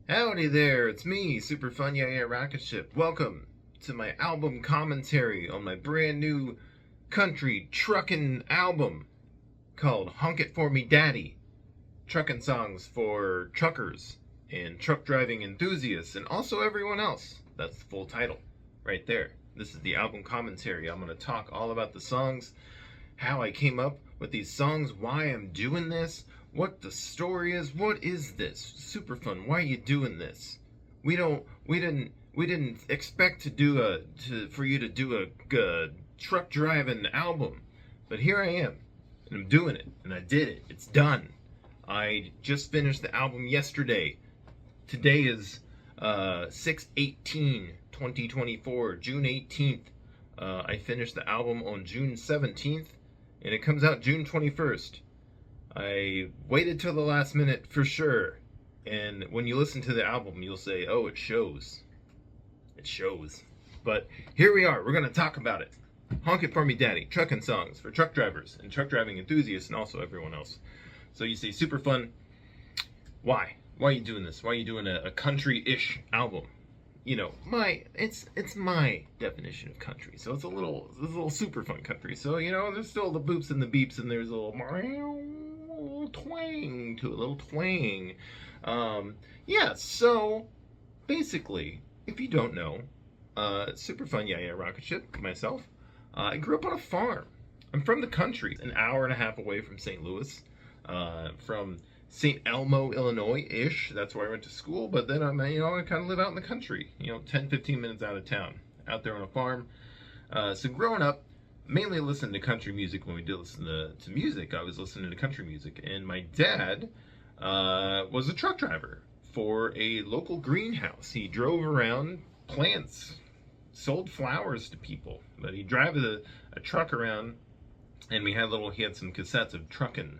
Howdy there, it's me, Super Fun Yeah Rocket Ship. Welcome to my album commentary on my brand new country truckin' album called Honk It For Me Daddy. Truckin' songs for truckers and truck driving enthusiasts and also everyone else. That's the full title right there. This is the album commentary. I'm going to talk all about the songs, how I came up with these songs, why I'm doing this, what the story is. What is this? Super fun. Why are you doing this? We didn't expect to for you to do a truck driving album, but here I am, and I'm doing it, and I did it. It's done. I just finished the album yesterday. Today is 6/18/2024, June 18th. I finished the album on June 17th, and it comes out June 21st. I waited till the last minute for sure. And when you listen to the album, you'll say, oh, it shows. It shows. But here we are. We're going to talk about it. Honk It For Me Daddy, trucking songs for truck drivers and truck driving enthusiasts and also everyone else. So you say, super fun. Why? Why are you doing this? Why are you doing a country-ish album? You know, it's my definition of country. So it's a little super fun country. So, you know, there's still the boops and the beeps, and there's a little twang to a little twang. Yeah, so basically, if you don't know, super fun yeah rocket ship, myself, I grew up on a farm. I'm from the country, an hour and a half away from St. Louis, from St. Elmo, Illinois-ish. That's where I went to school, but then I kind of live out in the country, 10, 15 minutes out of town, out there on a farm. So growing up, mainly listened to country music. When we did listen to music, I was listening to country music. And my dad was a truck driver for a local greenhouse. He drove around plants, sold flowers to people, but he'd drive a truck around, and he had some cassettes of truckin'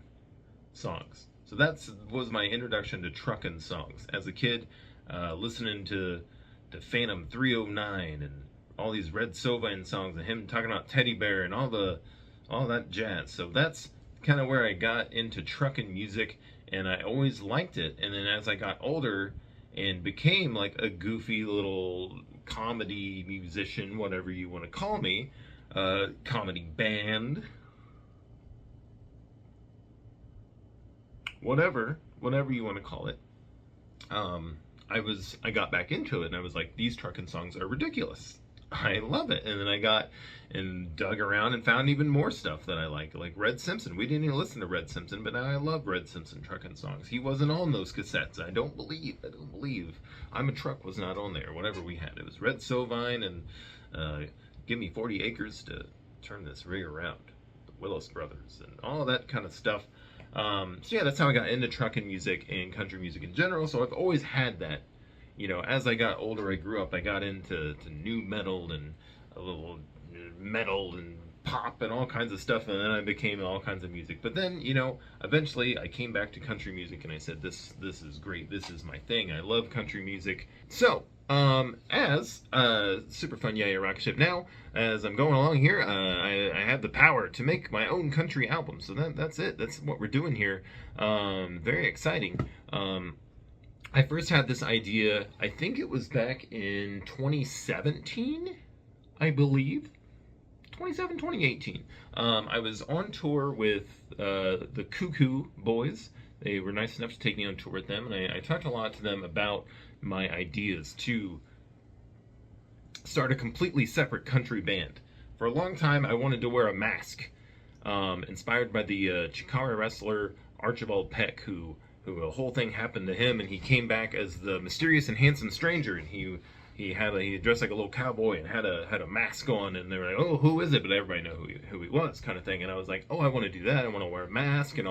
songs. So that was my introduction to truckin' songs. As a kid, listening to Phantom 309 and all these Red Sovine songs and him talking about Teddy Bear and all that jazz. So that's kind of where I got into truckin' music, and I always liked it. And then as I got older and became like a goofy little comedy musician, whatever you want to call me, comedy band, whatever you want to call it. I got back into it, and I was like, these truckin' songs are ridiculous. I love it. And then I got and dug around and found even more stuff that I like Red Simpson. We didn't even listen to Red Simpson, but now I love Red Simpson truckin' songs. He wasn't on those cassettes. I don't believe I'm a Truck was not on there. Whatever we had, it was Red Sovine and Give Me 40 Acres to Turn This Rig Around, the Willis Brothers, and all that kind of stuff. So yeah, that's how I got into truckin' music and country music in general. So I've always had that. As I got older, I grew up, I got into new metal and a little metal and pop and all kinds of stuff, and then I became all kinds of music. But then, eventually I came back to country music, and I said, this is great, this is my thing, I love country music. So, as super fun yeah rocket ship, now, as I'm going along here, I have the power to make my own country album. So that's it, that's what we're doing here. Very exciting. I first had this idea, I think it was back in 2017, I believe. 2018. I was on tour with the Cuckoo Boys. They were nice enough to take me on tour with them, and I talked a lot to them about my ideas to start a completely separate country band. For a long time, I wanted to wear a mask, inspired by the Chikara wrestler Archibald Peck, who the whole thing happened to him, and he came back as the mysterious and handsome stranger, and he dressed like a little cowboy and had a mask on, and they were like, oh, who is it? But everybody knew who he was, kind of thing. And I was like, oh, I want to do that. I want to wear a mask, and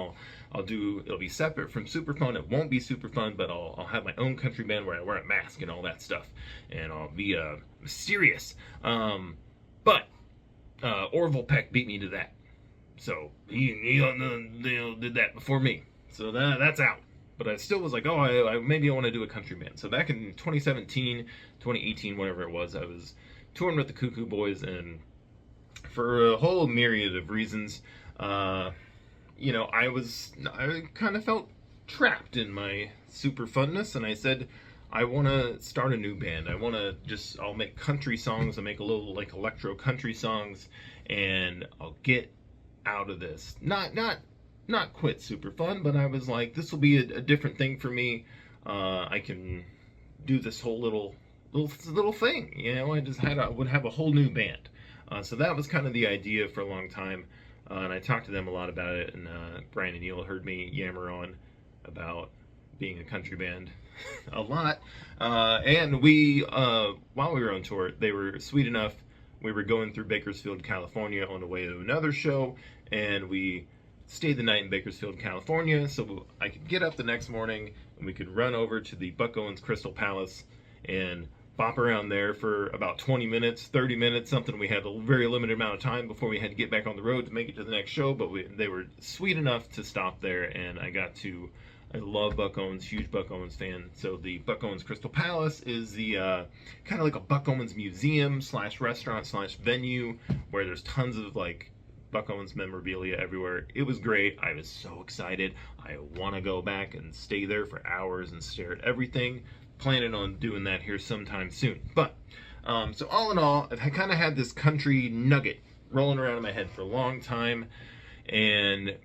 it'll be separate from super fun. It won't be super fun, but I'll have my own country band where I wear a mask and all that stuff, and I'll be mysterious. But Orville Peck beat me to that, so he did that before me. So that's out. But I still was like, oh, maybe I want to do a country band. So back in 2017, 2018, whatever it was, I was touring with the Cuckoo Boys, and for a whole myriad of reasons, I kind of felt trapped in my super funness, and I said, I want to start a new band. I'll make country songs. I'll make a little like electro country songs, and I'll get out of this. Not quit Super Fun, but I was like, this will be a different thing for me. I can do this whole little thing. You know, would have a whole new band. So that was kind of the idea for a long time, and I talked to them a lot about it. And Brian and Neil heard me yammer on about being a country band a lot. And while we were on tour, they were sweet enough. We were going through Bakersfield, California on the way to another show, and we stayed the night in Bakersfield, California, so I could get up the next morning and we could run over to the Buck Owens Crystal Palace and bop around there for about 20 minutes, 30 minutes, something. We had a very limited amount of time before we had to get back on the road to make it to the next show, but they were sweet enough to stop there, and I love Buck Owens, huge Buck Owens fan. So the Buck Owens Crystal Palace is the kind of like a Buck Owens museum slash restaurant slash venue where there's tons of like Buck Owens memorabilia everywhere. It was great. I was so excited. I want to go back and stay there for hours and stare at everything. Planning on doing that here sometime soon. But, so all in all, I've kind of had this country nugget rolling around in my head for a long time. And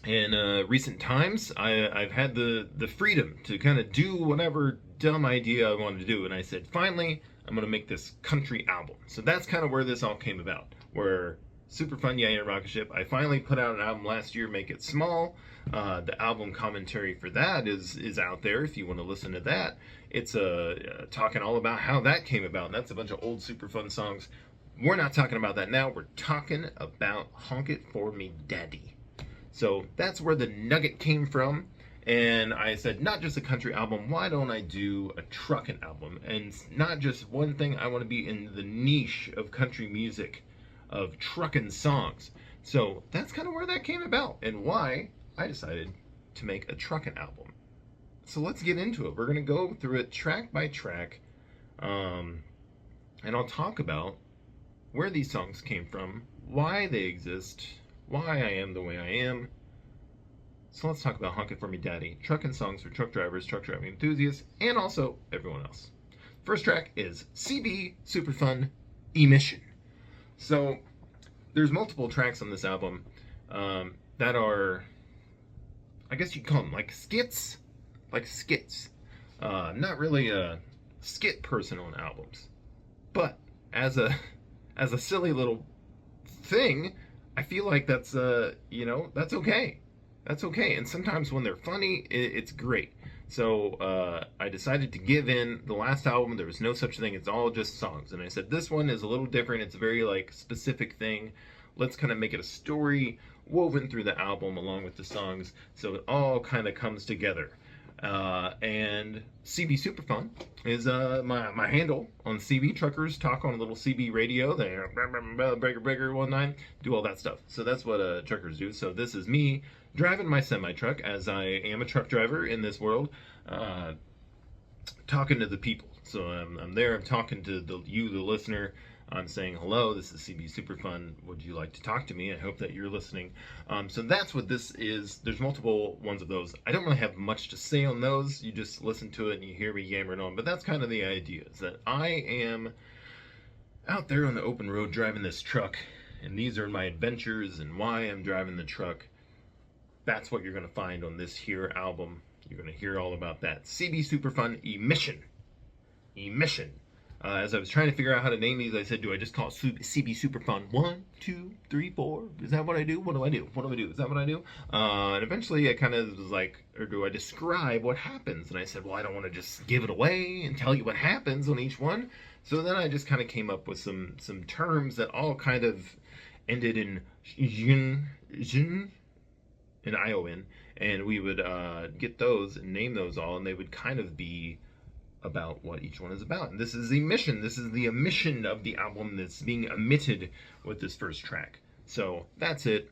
in recent times, I've had the freedom to kind of do whatever dumb idea I wanted to do. And I said, finally, I'm going to make this country album. So that's kind of where this all came about. Where Super Fun Yeah Yeah Rocket Ship, I finally put out an album last year, Make It Small. The album commentary for that is out there if you want to listen to that. It's talking all about how that came about. And that's a bunch of old Super Fun songs. We're not talking about that now. We're talking about Honk It For Me Daddy. So that's where the nugget came from. And I said, not just a country album, why don't I do a truckin' album? And not just one thing, I want to be in the niche of country music, of truckin' songs. So that's kind of where that came about and why I decided to make a truckin' album. So let's get into it. We're going to go through it track by track, and I'll talk about where these songs came from, why they exist, why I am the way I am. So let's talk about Honk It For Me Daddy, truckin' songs for truck drivers, truck driving enthusiasts, and also everyone else. First track is CB Super Fun Emission. So there's multiple tracks on this album that are, I guess you'd call them like skits. Not really a skit person on albums, but as a silly little thing, I feel like that's that's okay. That's okay. And sometimes when they're funny, it's great. So I decided to give in. The last album, there was no such thing. It's all just songs. And I said, this one is a little different. It's a very like specific thing. Let's kind of make it a story woven through the album along with the songs. So it all kind of comes together. And CB Superfun is my handle on CB. Truckers talk on a little CB radio. They breaker 19, do all that stuff. So that's what truckers do. So this is me driving my semi-truck, as I am a truck driver in this world, talking to the people. So I'm there, I'm talking to you, the listener. I'm saying, hello, this is CB Superfun. Would you like to talk to me? I hope that you're listening. So that's what this is. There's multiple ones of those. I don't really have much to say on those. You just listen to it and you hear me yammering on. But that's kind of the idea, is that I am out there on the open road driving this truck. And these are my adventures and why I'm driving the truck. That's what you're going to find on this here album. You're going to hear all about that. CB Superfun Emission. As I was trying to figure out how to name these, I said, do I just call it CB Superfun 1, 2, 3, 4? Is that what I do? What do I do? Is that what I do? And eventually I kind of was like, or do I describe what happens? And I said, well, I don't want to just give it away and tell you what happens on each one. So then I just kind of came up with some terms that all kind of ended in jin, and ION, and we would get those and name those all, and they would kind of be about what each one is about. And this is the mission. This is the emission of the album that's being emitted with this first track. So that's it,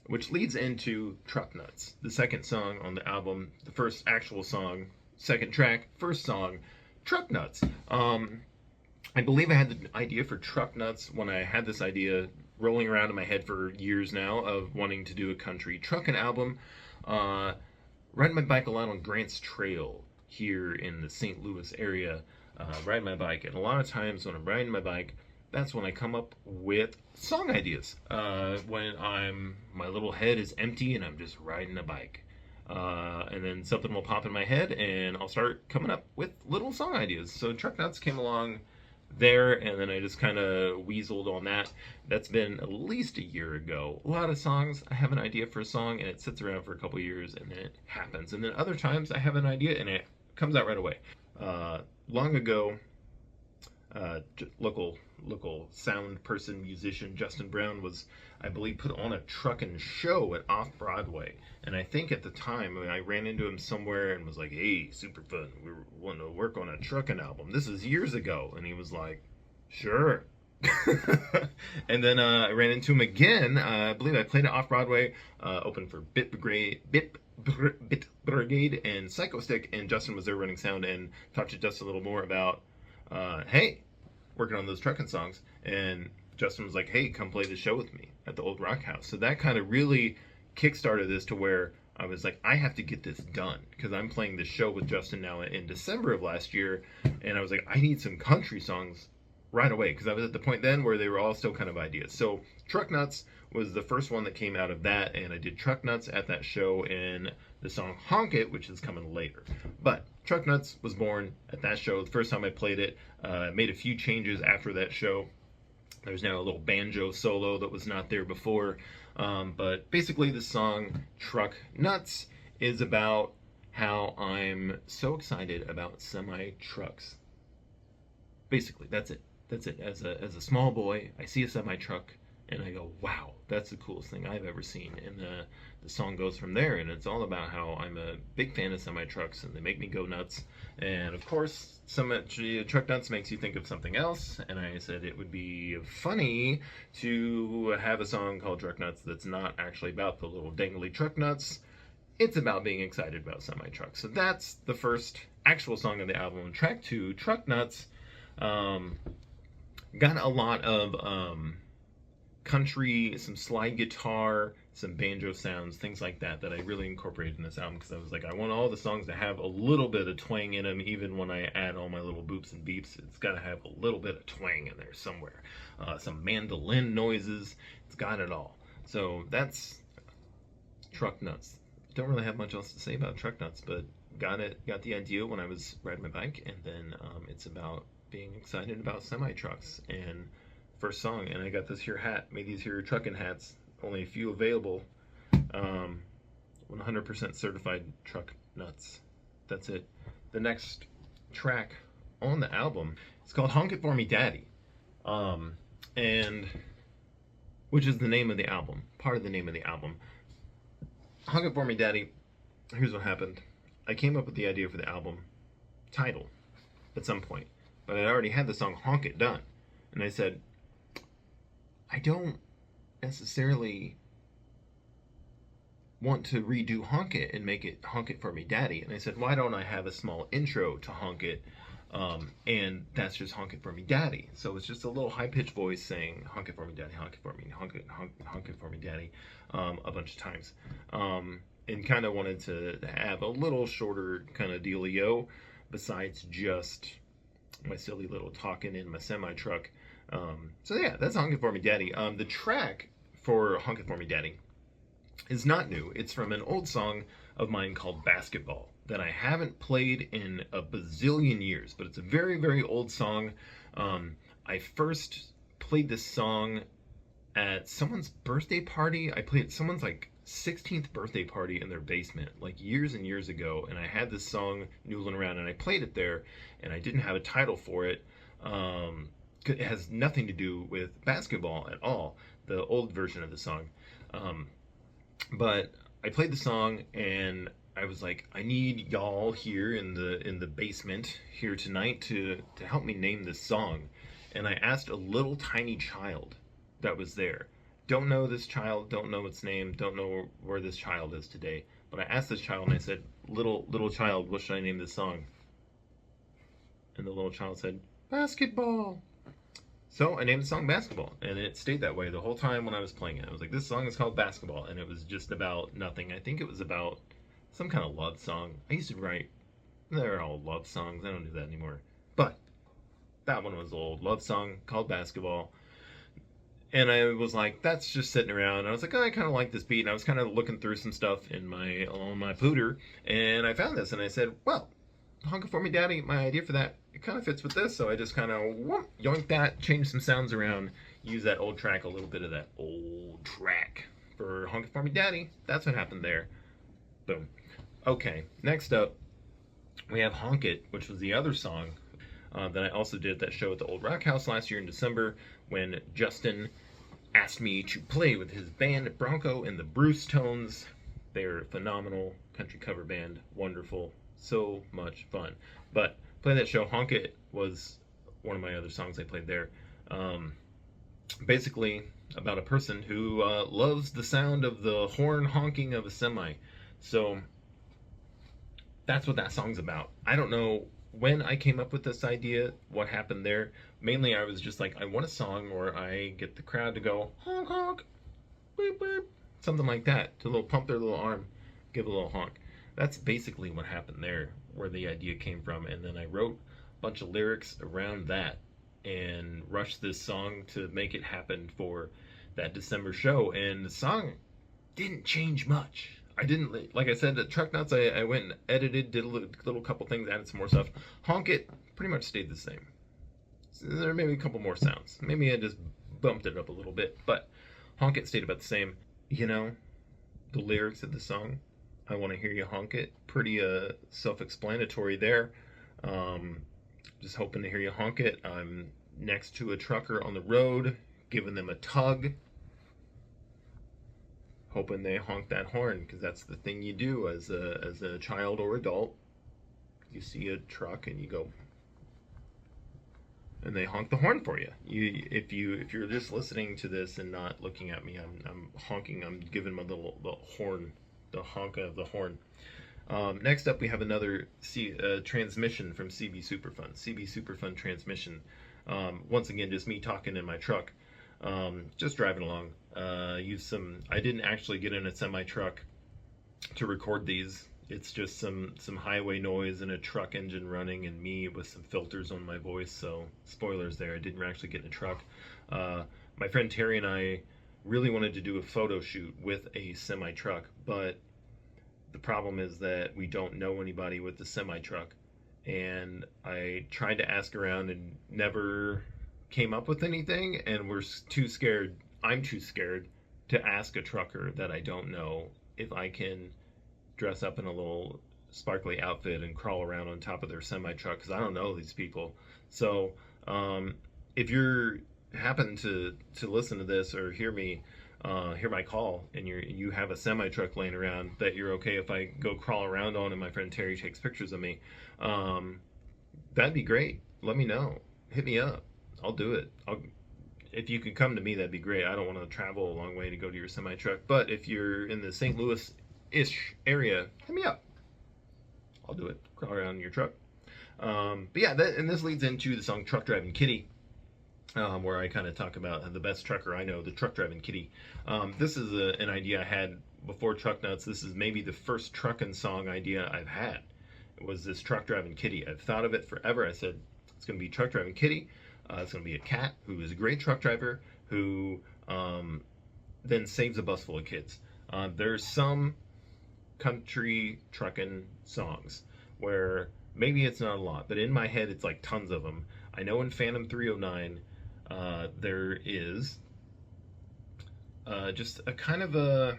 which leads into Truck Nuts, the second song on the album, the first actual song, second track, first song, Truck Nuts. I believe I had the idea for Truck Nuts when I had this idea rolling around in my head for years now of wanting to do a country truckin' album. Riding my bike a lot on Grant's Trail here in the St. Louis area, riding my bike. And a lot of times when I'm riding my bike, that's when I come up with song ideas. When my little head is empty and I'm just riding a bike. And then something will pop in my head and I'll start coming up with little song ideas. So Truck Nuts came along there, and then I just kind of weaseled on that. That's been at least a year ago. A lot of songs, I have an idea for a song and it sits around for a couple years and then it happens. And then other times I have an idea and it comes out right away. Long ago, local sound person, musician Justin Brown was, I believe, put on a Truckin show at Off-Broadway. And I think at the time, I ran into him somewhere and was like, hey, super fun, we want to work on a Truckin album. This is years ago. And he was like, sure. And then I ran into him again. I believe I played at Off-Broadway, opened for Bit Brigade and Psycho Stick, and Justin was there running sound, and talked to Justin a little more about, hey, working on those Truckin songs. And Justin was like, hey, come play the show with me at the Old Rock House. So that kind of really kickstarted this to where I was like, I have to get this done, because I'm playing this show with Justin now in December of last year, and I was like, I need some country songs right away, because I was at the point then where they were all still kind of ideas. So Truck Nuts was the first one that came out of that, and I did Truck Nuts at that show in the song Honk It, which is coming later. But Truck Nuts was born at that show. The first time I played it, made a few changes after that show. There's now a little banjo solo that was not there before. But basically the song Truck Nuts is about how I'm so excited about semi-trucks. Basically, that's it. That's it. As a small boy, I see a semi-truck and I go, wow, that's the coolest thing I've ever seen. And the song goes from there, and it's all about how I'm a big fan of semi-trucks and they make me go nuts. And of course, Truck Nuts makes you think of something else, and I said it would be funny to have a song called Truck Nuts that's not actually about the little dangly truck nuts. It's about being excited about semi-trucks. So that's the first actual song on the album. Track 2, Truck Nuts, got a lot of country, some slide guitar, some banjo sounds, things like that I really incorporated in this album, because I was like, I want all the songs to have a little bit of twang in them. Even when I add all my little boops and beeps, it's got to have a little bit of twang in there somewhere. Some mandolin noises, it's got it all. So that's Truck Nuts. Don't really have much else to say about Truck Nuts, but got the idea when I was riding my bike, and then it's about being excited about semi-trucks. And first song, and I got this here hat, made these here Truckin hats, only a few available, 100% certified Truck Nuts. That's it. The next track on the album is called Honk It For Me Daddy, and which is the name of the album, part of the name of the album. Honk It For Me Daddy, here's what happened. I came up with the idea for the album title at some point, but I already had the song Honk It done, and I said, I don't necessarily want to redo Honk It and make it Honk It For Me Daddy. And I said, why don't I have a small intro to Honk It, and that's just Honk It For Me Daddy. So it's just a little high-pitched voice saying Honk It For Me Daddy, honk it for me, honk it for me Daddy, a bunch of times. And kind of wanted to have a little shorter kind of dealio, besides just my silly little talking in my semi-truck. So yeah, that's Honk It For Me Daddy. The track for Honk It For Me Daddy is not new. It's from an old song of mine called Basketball that I haven't played in a bazillion years, but it's a very, very old song. I first played this song at someone's birthday party. I played at someone's like 16th birthday party in their basement, like years and years ago, and I had this song noodling around, and I played it there, and I didn't have a title for it. It has nothing to do with basketball at all, the old version of the song. But I played the song, and I was like, I need y'all here in the basement here tonight to help me name this song. And I asked a little tiny child that was there. Don't know this child, don't know its name, don't know where this child is today. But I asked this child, and I said, little child, what should I name this song? And the little child said, basketball. So I named the song Basketball, and it stayed that way the whole time when I was playing it. I was like, this song is called Basketball, and it was just about nothing. I think it was about some kind of love song. I used to write They're all love songs. I don't do that anymore. But that one was an old love song called Basketball. And I was like, that's just sitting around. I was like, oh, I kind of like this beat. And I was kind of looking through some stuff in my on my pooter, and I found this, and I said, well, Honk for Me Daddy, my idea for that, it kind of fits with this. So I just kind of yoinked that, changed some sounds around, use that old track, a little bit of that old track for Honk for Me Daddy. That's what happened there. Boom. Okay, next up, we have Honk It, which was the other song that I also did that show at the Old Rock House last year in December when Justin asked me to play with his band Bronco and the Bruce Tones. They're a phenomenal country cover band, wonderful, so much fun. But playing that show, Honk It was one of my other songs I played there. Basically about a person who loves the sound of the horn honking of a semi. So that's what that song's about. I don't know when I came up with this idea, what happened there. Mainly, I was just like, I want a song where I get the crowd to go honk honk, beep beep, something like that, to little pump their little arm, give a little honk. That's basically what happened there, where the idea came from. And then I wrote a bunch of lyrics around that and rushed this song to make it happen for that December show. And the song didn't change much. I didn't, like I said, at Truck Nuts, I went and edited, did a little couple things, added some more stuff. Honk It pretty much stayed the same. So there may be a couple more sounds. Maybe I just bumped it up a little bit, but Honk It stayed about the same. You know, the lyrics of the song, I want to hear you honk it. Pretty self-explanatory there. Just hoping to hear you honk it. I'm next to a trucker on the road, giving them a tug, hoping they honk that horn, because that's the thing you do as a child or adult. You see a truck and you go, and they honk the horn for you. If you're just listening to this and not looking at me, I'm honking. I'm giving my the horn, the honk of the horn. Next up, we have another transmission from CB Superfun. CB Superfun transmission. Once again, just me talking in my truck, just driving along. I didn't actually get in a semi truck to record these. It's just some highway noise and a truck engine running and me with some filters on my voice. So spoilers there. I didn't actually get in a truck. My friend Terry and I really wanted to do a photo shoot with a semi truck, but the problem is that we don't know anybody with the semi truck. And I tried to ask around and never came up with anything, and we're too scared. I'm too scared to ask a trucker that I don't know if I can dress up in a little sparkly outfit and crawl around on top of their semi truck, because I don't know these people. So if you're happen to listen to this or hear me hear my call, and you have a semi truck laying around that you're okay if I go crawl around on and my friend Terry takes pictures of me, that'd be great. Let me know. Hit me up. I'll do it. If you could come to me, that'd be great. I don't want to travel a long way to go to your semi truck, but if you're in the St. Louis-ish area, hit me up. I'll do it. Crawl around in your truck. But yeah, and this leads into the song Truck Driving Kitty, where I kind of talk about the best trucker I know, the Truck Driving Kitty. This is an idea I had before Truck Nuts. This is maybe the first truckin' song idea I've had. It was this Truck Driving Kitty. I've thought of it forever. I said, it's going to be Truck Driving Kitty. It's going to be a cat who is a great truck driver who then saves a bus full of kids. There's some country truckin' songs where maybe it's not a lot, but in my head it's like tons of them. I know in Phantom 309 there is just a kind of a,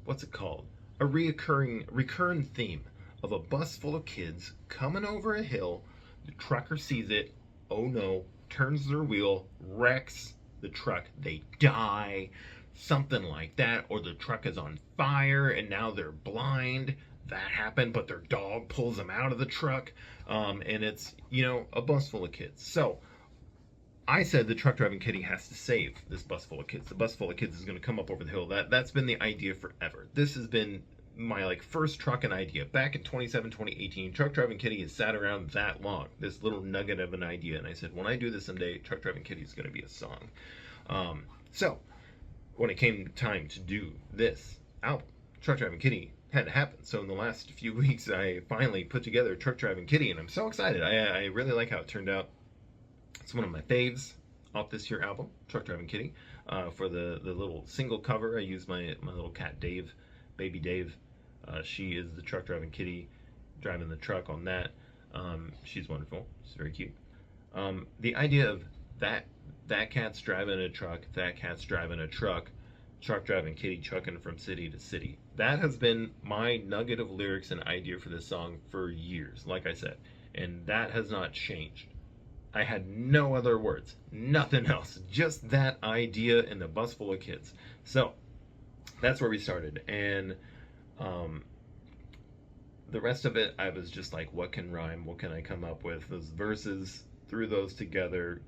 what's it called? A recurring theme of a bus full of kids coming over a hill. The trucker sees it. Oh no, turns their wheel, wrecks the truck. They die, something like that. Or the truck is on fire and now they're blind. That happened, but their dog pulls them out of the truck. And it's, a bus full of kids. So I said the Truck Driving Kitty has to save this bus full of kids. The bus full of kids is going to come up over the hill. That's been the idea forever. This has been my first trucking idea back in 2018. Truck Driving Kitty has sat around that long, this little nugget of an idea, and I said, when I do this someday, Truck Driving Kitty is going to be a song. So when it came time to do this album, Truck Driving Kitty had to happen. So in the last few weeks, I finally put together Truck Driving Kitty, and I'm so excited. I really like how it turned out. It's one of my faves off this year album, Truck Driving Kitty. For the little single cover, I used my little cat Dave, baby Dave. She is the Truck Driving Kitty, driving the truck on that. She's wonderful. She's very cute. The idea of that cat's driving a truck, that cat's driving a truck, truck driving kitty trucking from city to city. That has been my nugget of lyrics and idea for this song for years, like I said, and that has not changed. I had no other words, nothing else, just that idea in the bus full of kids. So that's where we started, and the rest of it, I was just like, what can rhyme? What can I come up with? Those verses, threw those together.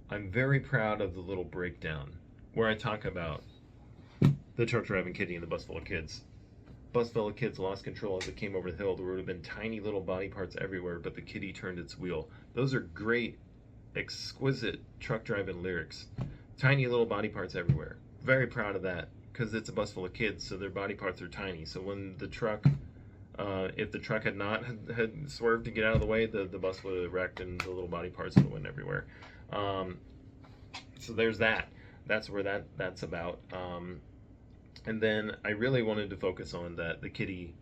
I'm very proud of the little breakdown where I talk about the truck driving kitty and the bus full of kids. Bus full of kids lost control as it came over the hill. There would have been tiny little body parts everywhere, but the kitty turned its wheel. Those are great, exquisite truck driving lyrics. Tiny little body parts everywhere. Very proud of that, because it's a bus full of kids, so their body parts are tiny. So when the truck, if the truck had not had swerved to get out of the way, the bus would have wrecked and the little body parts would have went everywhere. So there's that. That's where that's about. And then I really wanted to focus on that the kitty,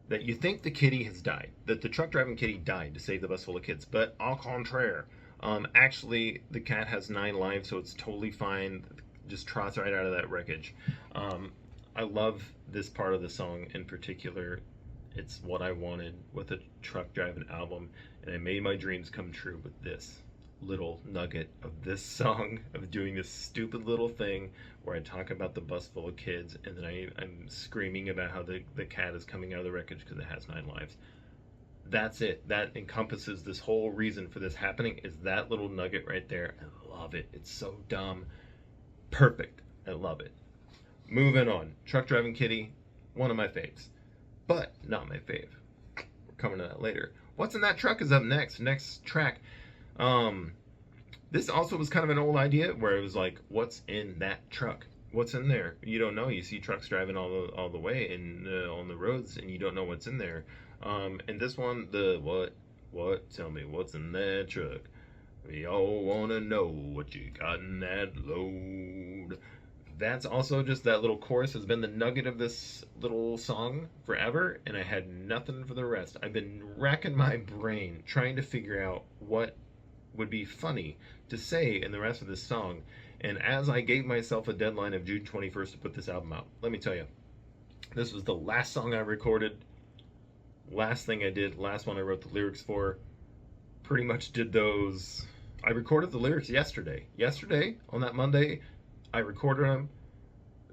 that you think the kitty has died, that the truck driving kitty died to save the bus full of kids, but au contraire. Actually, the cat has 9 lives, so it's totally fine. Just trots right out of that wreckage. I love this part of the song in particular. It's what I wanted with a truck driving album, and I made my dreams come true with this little nugget of this song, of doing this stupid little thing where I talk about the bus full of kids, and then I'm screaming about how the cat is coming out of the wreckage because it has 9 lives. That's it. That encompasses this whole reason for this happening, is that little nugget right there. I love it. It's so dumb. Perfect. I love it. Moving on. Truck Driving Kitty, one of my faves, but not my fave. We're coming to that later. What's in that truck is up next. Next track. This also was kind of an old idea where it was like, what's in that truck? What's in there? You don't know. You see trucks driving all the way and on the roads, and you don't know what's in there. And this one, the what? Tell me what's in that truck. We all wanna know what you got in that load. That's also just, that little chorus has been the nugget of this little song forever, and I had nothing for the rest. I've been racking my brain trying to figure out what would be funny to say in the rest of this song. And as I gave myself a deadline of June 21st to put this album out, let me tell you, this was the last song I recorded, last thing I did, last one I wrote the lyrics for. Pretty much did those. I recorded the lyrics yesterday. Yesterday, on that Monday, I recorded them,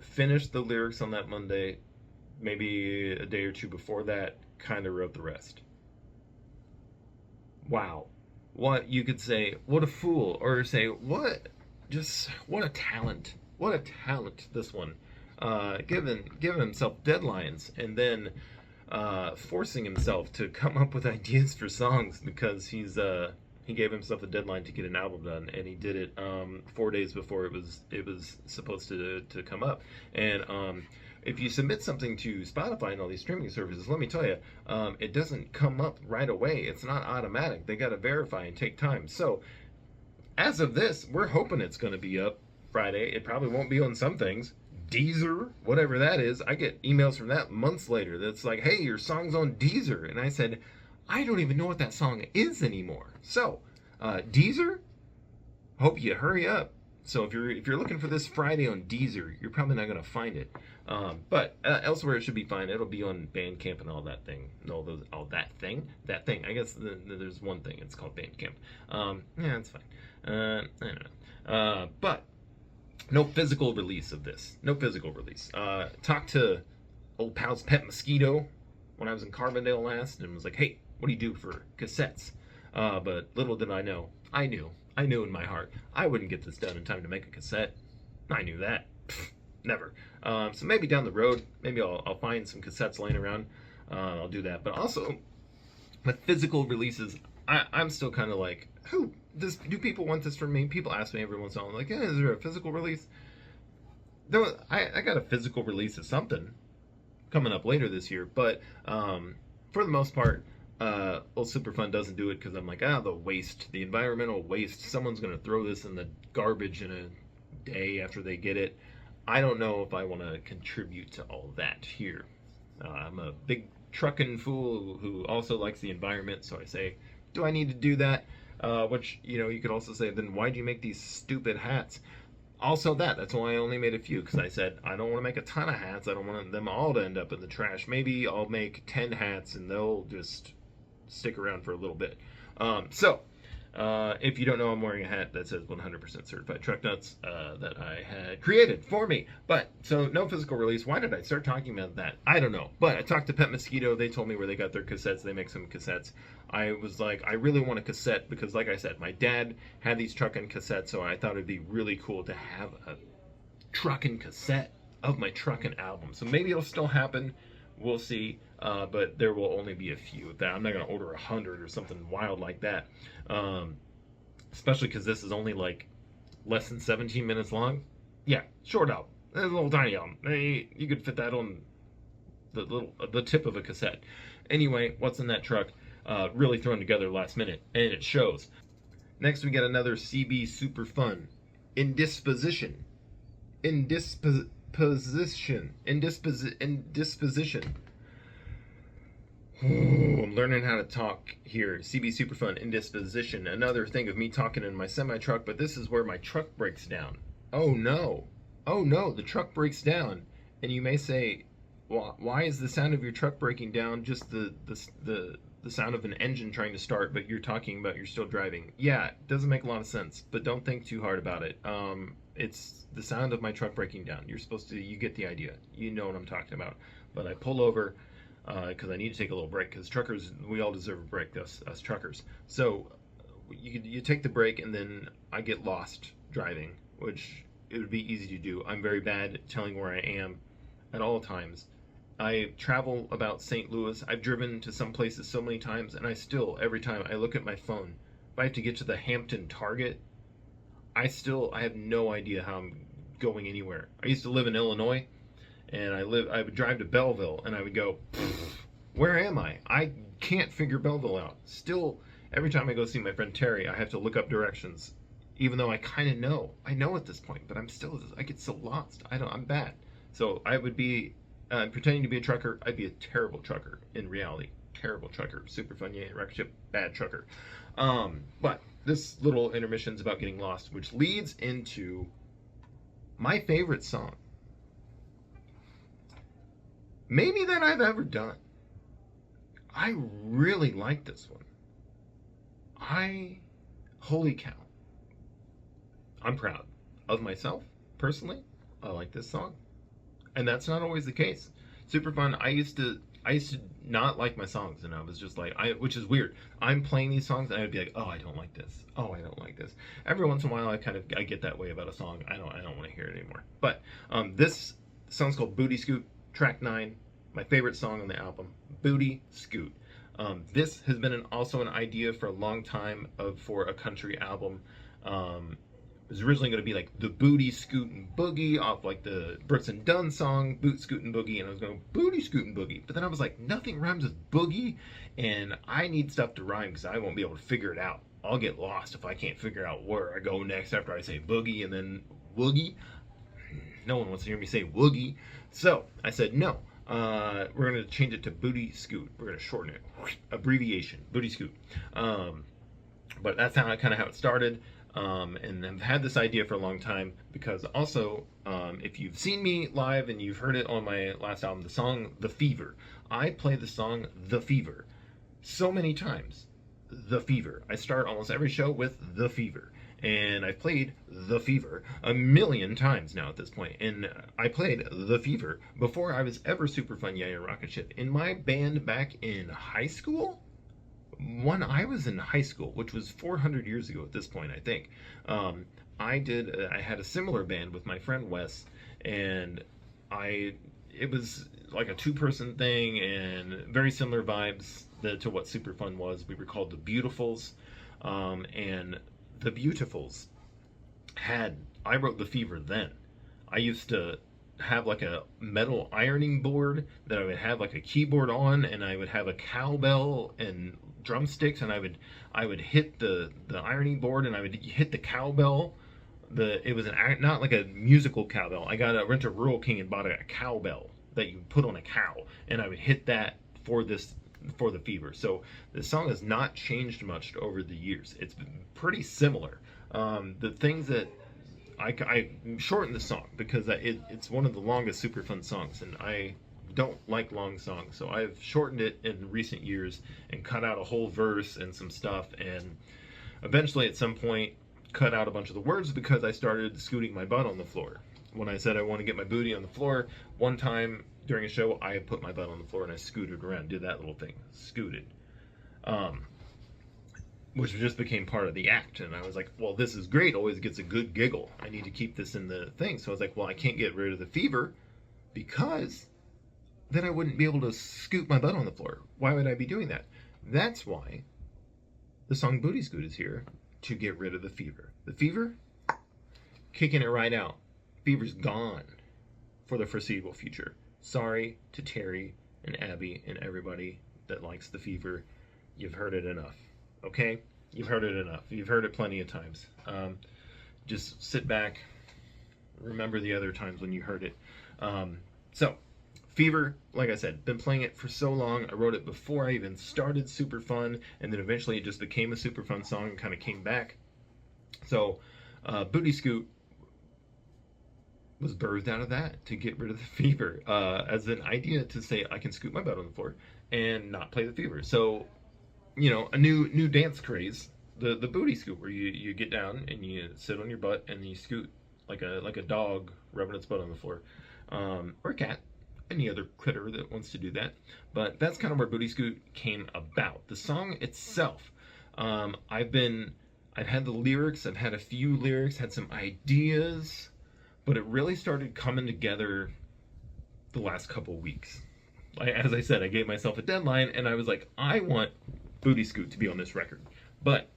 finished the lyrics on that Monday, maybe a day or two before that, kind of wrote the rest. Wow. What you could say, what a fool, or say, what a talent. What a talent, this one. Giving himself deadlines, and then forcing himself to come up with ideas for songs, because he gave himself a deadline to get an album done, and he did it 4 days before it was supposed to come up. And if you submit something to Spotify and all these streaming services, let me tell you, it doesn't come up right away. It's not automatic. They got to verify and take time. So as of this, we're hoping it's going to be up Friday. It probably won't be on some things. Deezer, whatever that is. I get emails from that months later that's like, hey, your song's on Deezer. And I said, I don't even know what that song is anymore. So, Deezer, hope you hurry up. So if you're looking for this Friday on Deezer, you're probably not going to find it. But elsewhere it should be fine. It'll be on Bandcamp and all that thing. That thing. I guess there's one thing. It's called Bandcamp. Yeah, it's fine. I don't know. But no physical release of this. No physical release. Talked to old pal's pet Mosquito when I was in Carbondale last, and was like, hey, what do you do for cassettes? But little did I know. I knew in my heart I wouldn't get this done in time to make a cassette. I knew that. Never. So maybe down the road, maybe I'll find some cassettes laying around. I'll do that. But also, with physical releases, I'm still kind of like, do people want this from me? People ask me every once in a while, like, is there a physical release? No, I got a physical release of something. coming up later this year. But for the most part, old Superfund doesn't do it because I'm like, the waste, the environmental waste. Someone's going to throw this in the garbage in a day after they get it. I don't know if I want to contribute to all that here. I'm a big truckin' fool who also likes the environment, so I say, do I need to do that? Which, you could also say, then why'd you make these stupid hats? Also that's why I only made a few, because I said, I don't want to make a ton of hats. I don't want them all to end up in the trash. Maybe I'll make 10 hats and they'll just stick around for a little bit. If you don't know, I'm wearing a hat that says 100% certified truck nuts that I had created for me. But, so no physical release. Why did I start talking about that? I don't know. But I talked to Pet Mosquito. They told me where they got their cassettes. They make some cassettes. I was like, I really want a cassette because, like I said, my dad had these Truckin' cassettes, so I thought it'd be really cool to have a Truckin' cassette of my Truckin' album. So maybe it'll still happen. We'll see. But there will only be a few. I'm not going to order 100 or something wild like that. Especially because this is only like less than 17 minutes long. Yeah, short album. It's a little tiny album. You could fit that on the tip of a cassette. Anyway, what's in that truck? Really thrown together last minute, and it shows. Next, we got another CB Super Fun. Indisposition. Indisposition. Ooh, I'm learning how to talk here. CB Super Fun, Indisposition. Another thing of me talking in my semi-truck, but this is where my truck breaks down. Oh no. Oh no, the truck breaks down. And you may say, why is the sound of your truck breaking down just the sound of an engine trying to start, but you're talking about you're still driving? Yeah, it doesn't make a lot of sense, but don't think too hard about it. It's the sound of my truck breaking down. You get the idea. You know what I'm talking about. But I pull over because I need to take a little break, because truckers, we all deserve a break, us truckers. So you take the break, and then I get lost driving, which it would be easy to do. I'm very bad at telling where I am at all times. I travel about St. Louis. I've driven to some places so many times, and I still, every time I look at my phone, if I have to get to the Hampton Target, I have no idea how I'm going anywhere. I used to live in Illinois, and I would drive to Belleville, and I would go, where am I? I can't figure Belleville out. Still, every time I go see my friend Terry, I have to look up directions, even though I kind of know. I know at this point, but I get so lost. I'm bad. So I would be, pretending to be a trucker, I'd be a terrible trucker in reality. Terrible trucker. Super fun, yeah, rocket ship, bad trucker. But this little intermission's about getting lost, which leads into my favorite song. Maybe that I've ever done. I really like this one. Holy cow. I'm proud of myself, personally. I like this song. And that's not always the case. Super fun. I used to not like my songs, and I was just like, which is weird. I'm playing these songs, and I'd be like, oh, I don't like this. Oh, I don't like this. Every once in a while, I get that way about a song. I don't want to hear it anymore. But this song's called Booty Scoot, track 9. My favorite song on the album, Booty Scoot. This has been also an idea for a long time for a country album. It was originally going to be like the Booty Scootin' Boogie off like the Brooks and Dunn song, Boot Scootin' Boogie, and I was going Booty Scootin' Boogie. But then I was like, nothing rhymes with boogie, and I need stuff to rhyme because I won't be able to figure it out. I'll get lost if I can't figure out where I go next after I say boogie and then woogie. No one wants to hear me say woogie. So I said, no, we're going to change it to Booty Scoot. We're going to shorten it. Abbreviation, Booty Scoot. But that's how it started. And I've had this idea for a long time because also, if you've seen me live and you've heard it on my last album, the song The Fever, I play the song The Fever so many times. The Fever. I start almost every show with The Fever. And I've played The Fever a million times now at this point. And I played The Fever before I was ever Super Fun Yeah Rocket Ship. In my band back in high school, when I was in high school, which was 400 years ago at this point, I think, I had a similar band with my friend Wes, and it was like a 2-person thing and very similar vibes to what Super Fun was. We were called the Beautifuls, and the Beautifuls I wrote The Fever then. I used to have like a metal ironing board that I would have like a keyboard on, and I would have a cowbell and drumsticks, and I would hit the ironing board, and I would hit the cowbell. It was not like a musical cowbell. I went to Rural King and bought a cowbell that you put on a cow, and I would hit that for the fever. So the song has not changed much over the years. It's been pretty similar. The things that I shortened the song because it's one of the longest Super Fun songs, and I don't like long songs, so I've shortened it in recent years and cut out a whole verse and some stuff, and eventually at some point cut out a bunch of the words because I started scooting my butt on the floor. When I said I want to get my booty on the floor, one time during a show I put my butt on the floor and I scooted around, did that little thing, scooted. Which just became part of the act, and I was like, well, this is great, always gets a good giggle, I need to keep this in the thing. So I was like, well, I can't get rid of the fever because then I wouldn't be able to scoot my butt on the floor. Why would I be doing that? That's why the song Booty Scoot is here, to get rid of the fever. The fever, kicking it right out. Fever's gone for the foreseeable future. Sorry to Terry and Abby and everybody that likes the fever. You've heard it enough. Okay? You've heard it enough. You've heard it plenty of times. Just sit back. Remember the other times when you heard it. So, Fever, like I said, been playing it for so long. I wrote it before I even started Super Fun, and then eventually it just became a Super Fun song and kind of came back. So, Booty Scoot was birthed out of that, to get rid of the fever, as an idea to say I can scoot my butt on the floor and not play the fever. So, a new dance craze, the booty scoot, where you get down and you sit on your butt and you scoot like a dog rubbing its butt on the floor, or a cat, any other critter that wants to do that. But that's kind of where Booty Scoot came about. The song itself, I've had the lyrics, I've had a few lyrics, had some ideas, but it really started coming together the last couple weeks. As I said, I gave myself a deadline, and I was like, I want Booty Scoot to be on this record. But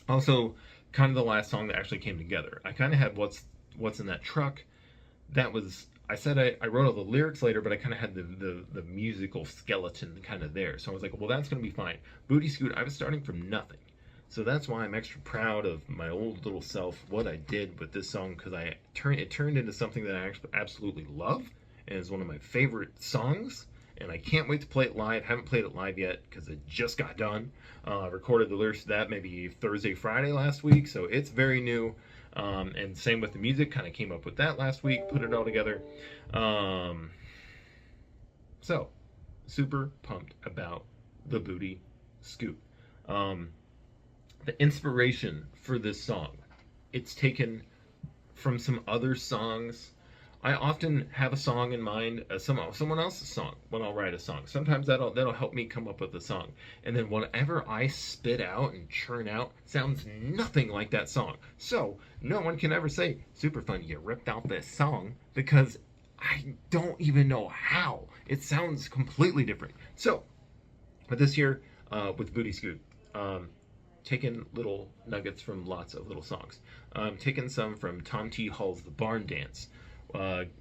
also, kind of the last song that actually came together. I kind of had What's in That Truck. That was, I said I wrote all the lyrics later, but I kind of had the musical skeleton kind of there. So I was like, well, that's going to be fine. Booty Scoot, I was starting from nothing. So that's why I'm extra proud of my old little self, what I did with this song, because it turned into something that I absolutely love, and is one of my favorite songs, and I can't wait to play it live. Haven't played it live yet because it just got done. I recorded the lyrics to that maybe Thursday, Friday last week, so it's very new. And same with the music, kind of came up with that last week, put it all together. So, super pumped about the Booty Scoot. The inspiration for this song, it's taken from some other songs. I often have a song in mind, someone else's song, when I'll write a song. Sometimes that'll help me come up with a song. And then whatever I spit out and churn out sounds nothing like that song. So no one can ever say, Super Fun, you ripped out this song, because I don't even know how. It sounds completely different. So, but this year, with Booty Scoot, taking little nuggets from lots of little songs. Taking some from Tom T. Hall's The Barn Dance.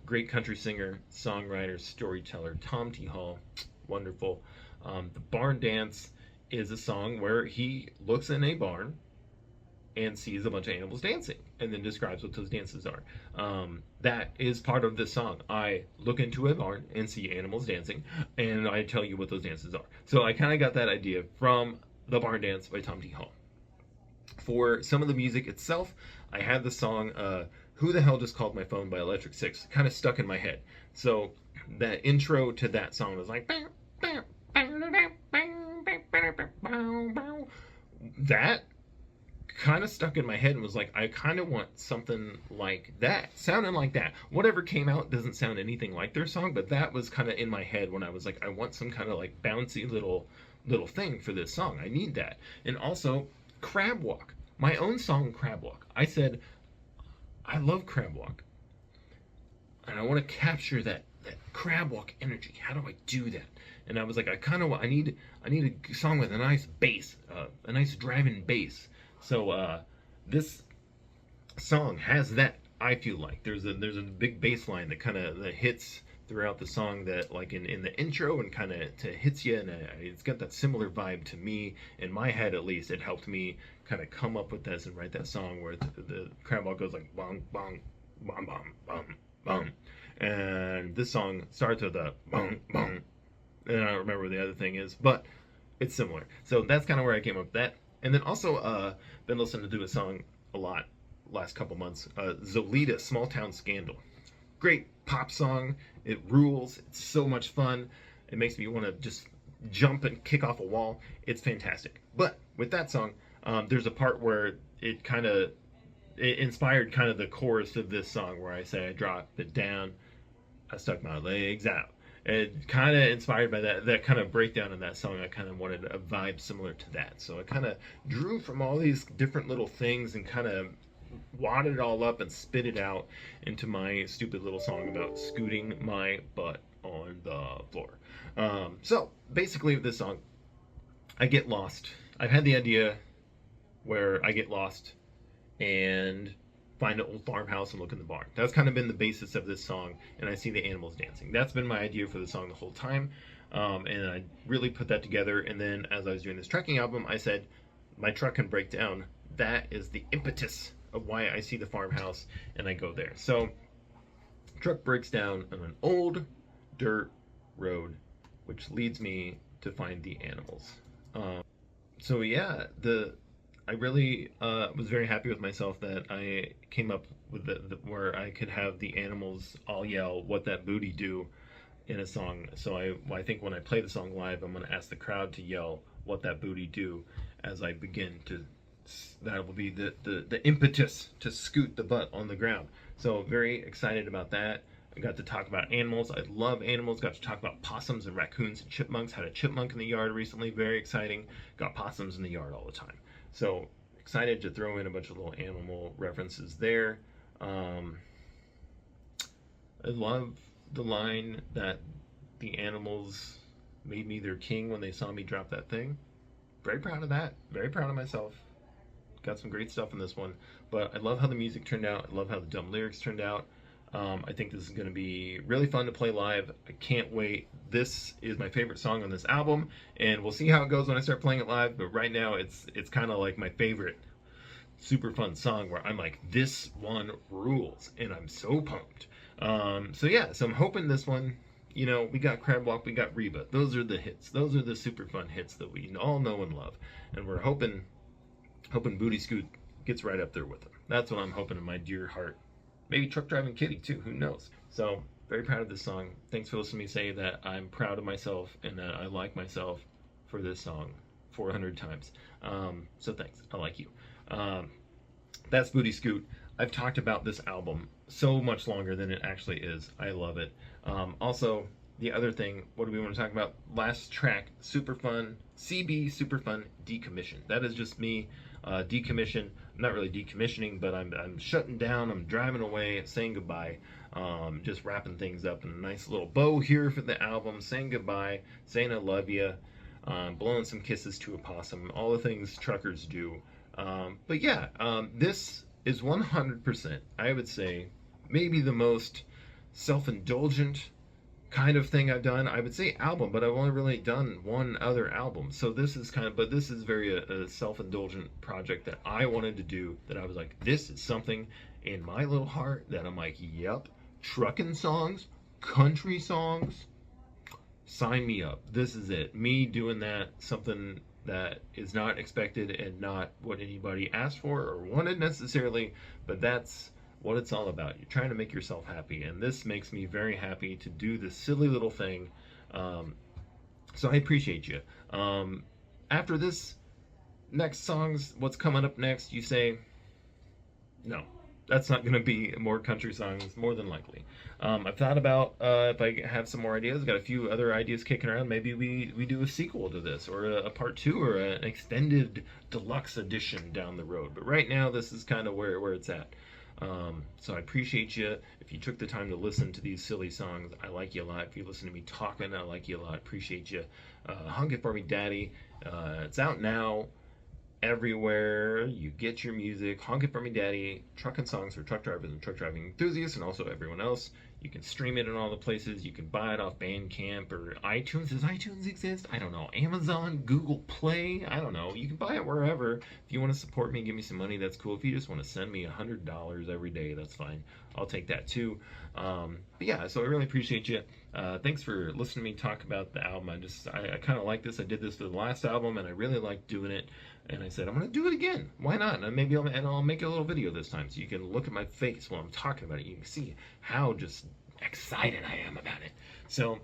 Great country singer, songwriter, storyteller, Tom T. Hall, wonderful. The Barn Dance is a song where he looks in a barn and sees a bunch of animals dancing, and then describes what those dances are. That is part of this song. I look into a barn and see animals dancing, and I tell you what those dances are. So I kind of got that idea from The Barn Dance by Tom T. Hall. For some of the music itself, I had the song Who the Hell Just Called My Phone by Electric Six kind of stuck in my head. So that intro to that song was like, that kind of stuck in my head and was like, I kind of want something like that, sounding like that. Whatever came out doesn't sound anything like their song, but that was kind of in my head when I was like, I want some kind of like bouncy little thing for this song. I need that. And also Crab Walk, my own song Crab Walk. I said, I love Crab Walk, and I want to capture that Crab Walk energy. How do I do that? And I was like, I need a song with a nice bass, a nice driving bass. So this song has that. I feel like there's a big bass line that kind of that hits throughout the song, that like in the intro, and kind of to hits you, and it's got that similar vibe to me in my head. At least it helped me kind of come up with this and write that song where the crab walk goes like bong bong bong bong bong bong, and this song starts with a bong bong, and I don't remember what the other thing is, but it's similar. So that's kind of where I came up with that. And then also been listening to a song a lot last couple months, Zolita, Small Town Scandal. Great pop song. It rules. It's so much fun. It makes me want to just jump and kick off a wall. It's fantastic. But with that song, there's a part where it inspired kind of the chorus of this song, where I say, I dropped it down, I stuck my legs out. It kind of inspired by that kind of breakdown in that song. I kind of wanted a vibe similar to that. So I kind of drew from all these different little things and kind of wadded it all up and spit it out into my stupid little song about scooting my butt on the floor. So basically with this song, I get lost. I've had the idea where I get lost and find an old farmhouse and look in the barn. That's kind of been the basis of this song, and I see the animals dancing. That's been my idea for the song the whole time, and I really put that together. And then as I was doing this trekking album, I said, my truck can break down. That is the impetus of why I see the farmhouse and I go there. So truck breaks down on an old dirt road, which leads me to find the animals. So yeah, I really was very happy with myself that I came up with where I could have the animals all yell, "What that booty do?" in a song. So I think when I play the song live, I'm going to ask the crowd to yell, "What that booty do?" as I begin to. That will be the impetus to scoot the butt on the ground. So very excited about that. I got to talk about animals. I love animals. Got to talk about possums and raccoons and chipmunks. Had a chipmunk in the yard recently. Very exciting. Got possums in the yard all the time. So excited to throw in a bunch of little animal references there. I love the line that the animals made me their king when they saw me drop that thing. Very proud of that. Very proud of myself. Got some great stuff in this one. But I love how the music turned out. I love how the dumb lyrics turned out. I think this is going to be really fun to play live. I can't wait. This is my favorite song on this album, and we'll see how it goes when I start playing it live. But right now, it's kind of like my favorite super fun song, where I'm like, this one rules, and I'm so pumped. So yeah, so I'm hoping this one, we got Crab Walk, we got Reba. Those are the hits. Those are the super fun hits that we all know and love, and we're hoping Booty Scoot gets right up there with them. That's what I'm hoping in my dear heart. Maybe Truck Driving Kitty too, who knows? So very proud of this song. Thanks for listening to me say that I'm proud of myself and that I like myself for this song 400 times. So thanks, I like you. That's Booty Scoot. I've talked about this album so much longer than it actually is. I love it. Also, the other thing, what do we want to talk about? Last track, super fun, CB, super fun, Decommission. That is just me, decommission. I'm not really decommissioning, but I'm shutting down, I'm driving away, saying goodbye, just wrapping things up in a nice little bow here for the album, saying goodbye, saying I love you, blowing some kisses to a possum, all the things truckers do. But yeah, this is 100%, I would say, maybe the most self-indulgent kind of thing I've done. I would say album, but I've only really done one other album. So this is this is very a self-indulgent project that I wanted to do, that I was like, this is something in my little heart that I'm like, yep, truckin' songs, country songs, sign me up. This is it. Me doing that, something that is not expected and not what anybody asked for or wanted necessarily, but that's what it's all about. You're trying to make yourself happy, and this makes me very happy to do this silly little thing. So I appreciate you. After this next song's what's coming up next, you say, no, that's not going to be more country songs, more than likely. I've thought about if I have some more ideas. I've got a few other ideas kicking around. Maybe we do a sequel to this, or a part 2, or an extended deluxe edition down the road. But right now, this is kind of where it's at. So I appreciate you. If you took the time to listen to these silly songs, I like you a lot. If you listen to me talking, I like you a lot. Appreciate you. Honk it for me, Daddy. It's out now. everywhere you get your music. Honk It For Me Daddy, trucking songs for truck drivers and truck driving enthusiasts, and also everyone else. You can stream it in all the places. You can buy it off Bandcamp or iTunes. Does iTunes exist? I don't know. Amazon, Google Play? I don't know. You can buy it wherever. If you want to support me, give me some money, that's cool. If you just want to send me $100 every day, that's fine. I'll take that too. But yeah, so I really appreciate you. Thanks for listening to me talk about the album. I kind of like this. I did this for the last album, and I really liked doing it. And I said, I'm going to do it again. Why not? And maybe I'll make a little video this time so you can look at my face while I'm talking about it. You can see how just excited I am about it. So,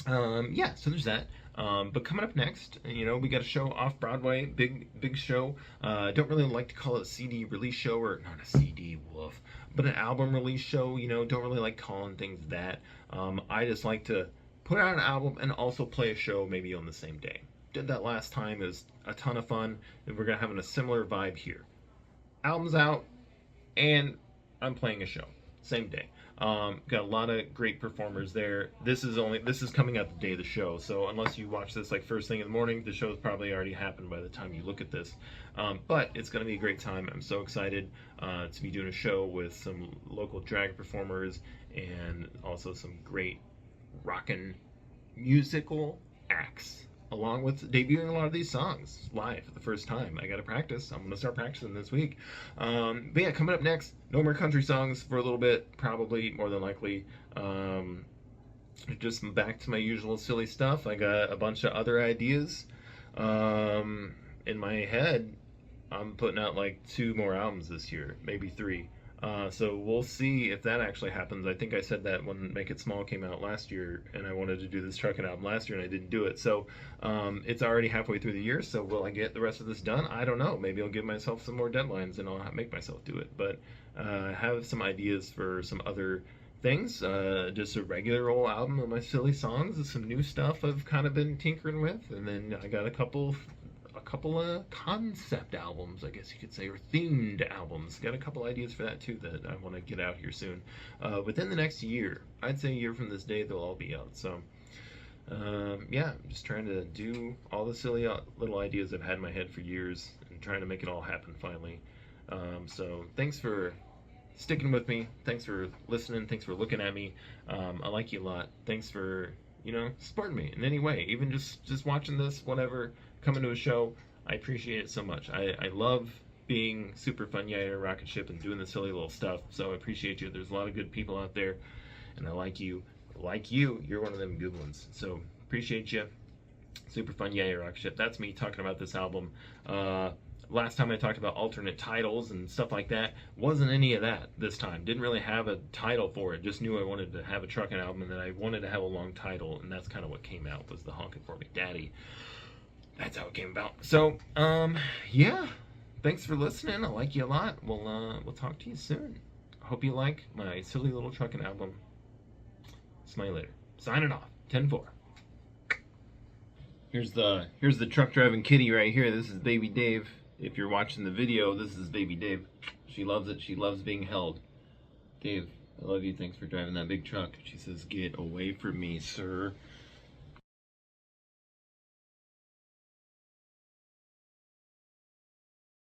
yeah, so there's that. But coming up next, we got a show off Broadway, big show. Don't really like to call it a CD release show, or not a CD, woof, but an album release show. Don't really like calling things that. I just like to put out an album and also play a show maybe on the same day. Did that last time. It was a ton of fun, and we're gonna have a similar vibe here. Album's out, and I'm playing a show same day. Got a lot of great performers there. This is coming out the day of the show, so unless you watch this like first thing in the morning, the show's probably already happened by the time you look at this. But it's gonna be a great time. I'm so excited to be doing a show with some local drag performers and also some great rockin' musical acts, along with debuting a lot of these songs live for the first time. I gotta practice. I'm gonna start practicing this week. But yeah, coming up next, no more country songs for a little bit, probably, more than likely. Just back to my usual silly stuff. I got a bunch of other ideas in my head. I'm putting out like 2 more albums this year, maybe 3. So we'll see if that actually happens. I think I said that when Make It Small came out last year, and I wanted to do this Truckin' album last year, and I didn't do it. So it's already halfway through the year, so will I get the rest of this done? I don't know. Maybe I'll give myself some more deadlines, and I'll make myself do it. But I have some ideas for some other things. Just a regular old album of my silly songs and some new stuff I've kind of been tinkering with. And then I got a couple of concept albums, I guess you could say, or themed albums. Got a couple ideas for that too that I want to get out here soon. Within the next year, I'd say a year from this day, they'll all be out. So, yeah, I'm just trying to do all the silly little ideas I've had in my head for years and trying to make it all happen finally. So thanks for sticking with me. Thanks for listening. Thanks for looking at me. I like you a lot. Thanks for, supporting me in any way, even just watching this, whatever, coming to a show. I appreciate it so much. I love being super fun in a rocket ship and doing the silly little stuff, so I appreciate you. There's a lot of good people out there, and I like you. You're one of them good ones, so appreciate you. Super fun rocket ship. That's me talking about this album. Last time I talked about alternate titles and stuff like that, wasn't any of that this time. Didn't really have a title for it. Just knew I wanted to have a trucking album, and then I wanted to have a long title, and that's kind of what came out, was the Honk It For Me Daddy. That's how it came about. So, yeah. Thanks for listening. I like you a lot. We'll talk to you soon. I hope you like my silly little trucking album. Smile you later. Signing off. 10-4. Here's the truck driving kitty right here. This is Baby Dave. If you're watching the video, this is Baby Dave. She loves it. She loves being held. Dave, I love you. Thanks for driving that big truck. She says, "Get away from me, sir."